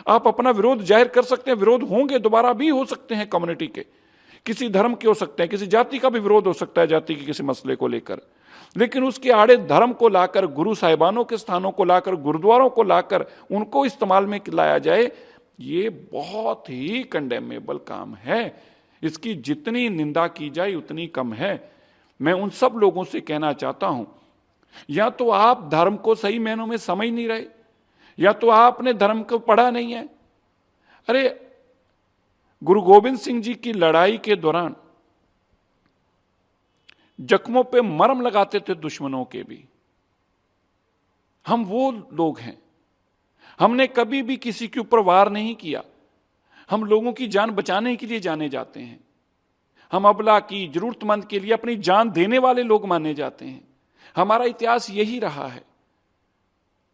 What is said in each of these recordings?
आप अपना विरोध जाहिर कर सकते हैं, विरोध होंगे, दोबारा भी हो सकते हैं, कम्युनिटी के, किसी धर्म के हो सकते हैं, किसी जाति का भी विरोध हो सकता है, जाति के किसी मसले को लेकर, लेकिन उसके आड़े धर्म को लाकर, गुरु साहिबानों के स्थानों को लाकर, गुरुद्वारों को लाकर उनको इस्तेमाल में लाया जाए, ये बहुत ही कंडेमेबल काम है। इसकी जितनी निंदा की जाए उतनी कम है। मैं उन सब लोगों से कहना चाहता हूं, या तो आप धर्म को सही मायनों में समझ नहीं रहे, या तो आपने धर्म को पढ़ा नहीं है। अरे गुरु गोविंद सिंह जी की लड़ाई के दौरान जख्मों पे मरहम लगाते थे दुश्मनों के भी। हम वो लोग हैं, हमने कभी भी किसी के ऊपर वार नहीं किया। हम लोगों की जान बचाने के लिए जाने जाते हैं। हम अबला की, जरूरतमंद के लिए अपनी जान देने वाले लोग माने जाते हैं। हमारा इतिहास यही रहा है।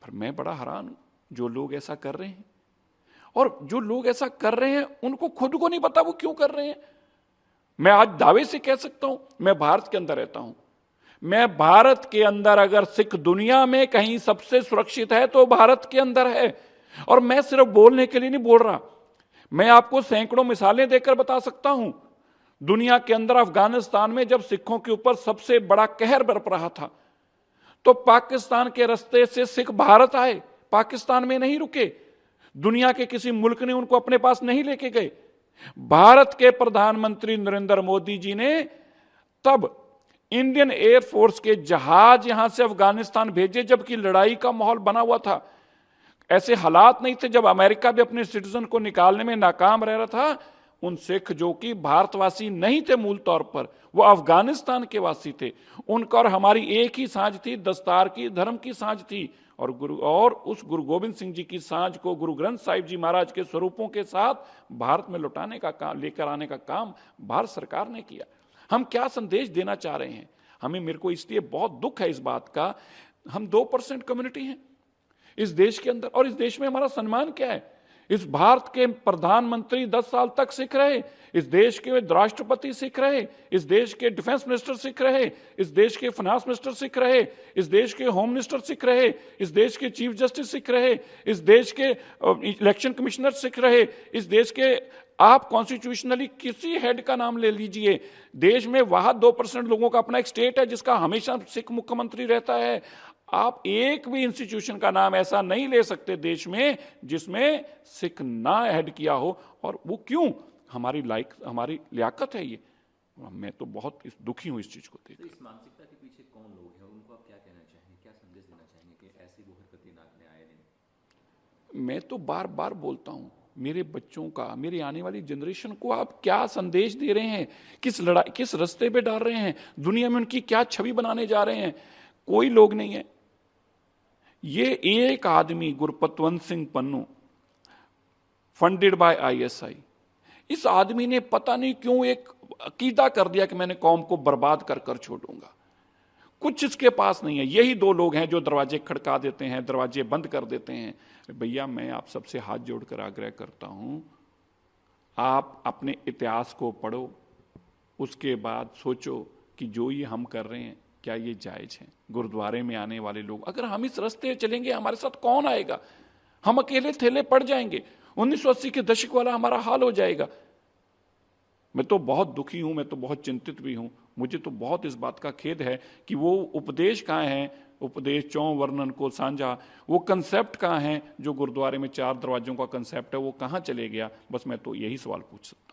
पर मैं बड़ा हैरान हूं जो लोग ऐसा कर रहे हैं, और जो लोग ऐसा कर रहे हैं उनको खुद को नहीं पता वो क्यों कर रहे हैं। मैं आज दावे से कह सकता हूं, मैं भारत के अंदर रहता हूं, मैं भारत के अंदर अगर सिख दुनिया में कहीं सबसे सुरक्षित है तो भारत के अंदर है। और मैं सिर्फ बोलने के लिए नहीं बोल रहा, मैं आपको सैकड़ों मिसालें देकर बता सकता हूं। दुनिया के अंदर अफगानिस्तान में जब सिखों के ऊपर सबसे बड़ा कहर बरप रहा था, तो पाकिस्तान के रास्ते से सिख भारत आए, पाकिस्तान में नहीं रुके। दुनिया के किसी मुल्क ने उनको अपने पास नहीं लेके गए। भारत के प्रधानमंत्री नरेंद्र मोदी जी ने तब इंडियन एयरफोर्स के जहाज यहां से अफगानिस्तान भेजे, जबकि लड़ाई का माहौल बना हुआ था। ऐसे हालात नहीं थे जब अमेरिका भी अपने सिटीजन को निकालने में नाकाम रह रहा था। उन सिख जो कि भारतवासी नहीं थे मूल तौर पर, वो अफगानिस्तान के वासी थे, उनका और हमारी एक ही साझ थी, दस्तार की, धर्म की साझ थी। और उस गुरु गोविंद सिंह जी की साझ को गुरु ग्रंथ साहिब जी महाराज के स्वरूपों के साथ भारत में लौटाने का काम, लेकर आने का काम भारत सरकार ने किया। हम क्या संदेश देना चाह रहे हैं? मेरे को इसलिए बहुत दुख है इस बात का, हम 2% कम्युनिटी हैं इस देश के अंदर, और इस देश में हमारा सम्मान क्या है? इस भारत के प्रधानमंत्री 10 साल तक सिख रहे, इस देश के राष्ट्रपति सिख रहे, इस देश के डिफेंस मिनिस्टर सिख रहे, इस देश के फाइनेंस मिनिस्टर सिख रहे, इस देश के होम मिनिस्टर सिख रहे, इस देश के चीफ जस्टिस सिख रहे, इस देश के इलेक्शन कमिश्नर सिख रहे, इस देश के आप कॉन्स्टिट्यूशनली किसी हेड का नाम ले लीजिए, देश में वहां 2% लोगों का अपना एक स्टेट है जिसका हमेशा सिख मुख्यमंत्री रहता है। आप एक भी इंस्टीट्यूशन का नाम ऐसा नहीं ले सकते देश में जिसमें सिख ना हेड किया हो। और वो क्यों? हमारी लियाकत है ये। मैं तो बहुत दुखी हूं इस चीज को देख। इस मानसिकता के पीछे कौन लोग हैं, उनको आप क्या कहना चाहेंगे, क्या संदेश देना चाहेंगे कि ऐसी वो हरकतें ना करें आए दिन? मैं तो बार बार बोलता हूं, मेरे बच्चों का, मेरी आने वाली जनरेशन को आप क्या संदेश दे रहे हैं, किस रास्ते पे डाल रहे हैं, दुनिया में उनकी क्या छवि बनाने जा रहे हैं? कोई लोग नहीं है। ये एक आदमी Gurpatwant Singh Pannu, funded by ISI, इस आदमी ने पता नहीं क्यों एक अकीदा कर दिया कि मैंने कौम को बर्बाद कर कर छोड़ूंगा। कुछ इसके पास नहीं है। यही 2 लोग हैं जो दरवाजे खड़का देते हैं, दरवाजे बंद कर देते हैं। भैया मैं आप सबसे हाथ जोड़कर आग्रह करता हूं, आप अपने इतिहास को पढ़ो, उसके बाद सोचो कि जो ये हम कर रहे हैं क्या ये जायज है? गुरुद्वारे में आने वाले लोग, अगर हम इस रास्ते चलेंगे हमारे साथ कौन आएगा? हम अकेले थेले पड़ जाएंगे। 1980 के दशक वाला हमारा हाल हो जाएगा। मैं तो बहुत दुखी हूं, मैं तो बहुत चिंतित भी हूं। मुझे तो बहुत इस बात का खेद है कि वो उपदेश कहाँ हैं, उपदेश चौं वर्णन को साझा, वो कंसेप्ट कहाँ हैं जो गुरुद्वारे में 4 दरवाजों का कंसेप्ट है, वो कहाँ चले गया? बस मैं तो यही सवाल पूछ सकता हूं।